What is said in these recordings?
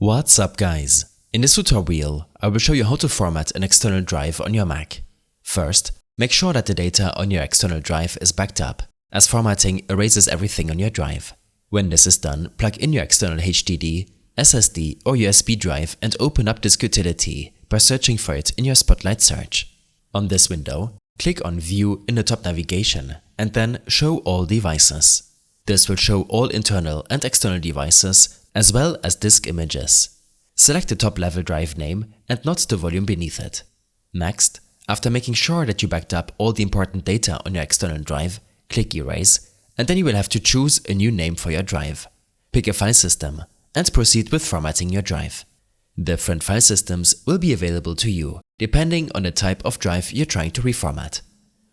What's up guys? In this tutorial, I will show you how to format an external drive on your Mac. First, make sure that the data on your external drive is backed up, as formatting erases everything on your drive. When this is done, plug in your external HDD, SSD or USB drive and open up this utility by searching for it in your Spotlight search. On this window, click on View in the top navigation and then Show all devices. This will show all internal and external devices as well as disk images. Select the top-level drive name and not the volume beneath it. Next, after making sure that you backed up all the important data on your external drive, click Erase, and then you will have to choose a new name for your drive. Pick a file system and proceed with formatting your drive. Different file systems will be available to you depending on the type of drive you're trying to reformat.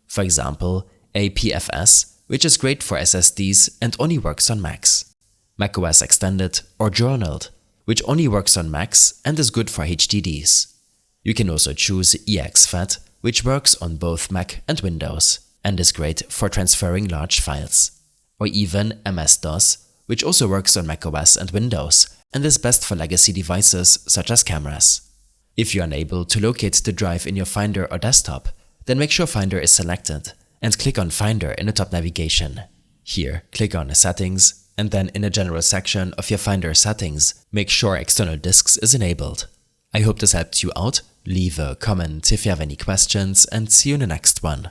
For example, APFS, which is great for SSDs and only works on Macs. macOS Extended or Journaled, which only works on Macs and is good for HDDs. You can also choose exFAT, which works on both Mac and Windows and is great for transferring large files. Or even MS-DOS, which also works on macOS and Windows and is best for legacy devices such as cameras. If you're unable to locate the drive in your Finder or desktop, then make sure Finder is selected and click on Finder in the top navigation. Here, click on Settings and then in the General section of your Finder settings, make sure External Disks is enabled. I hope this helped you out. Leave a comment if you have any questions and see you in the next one.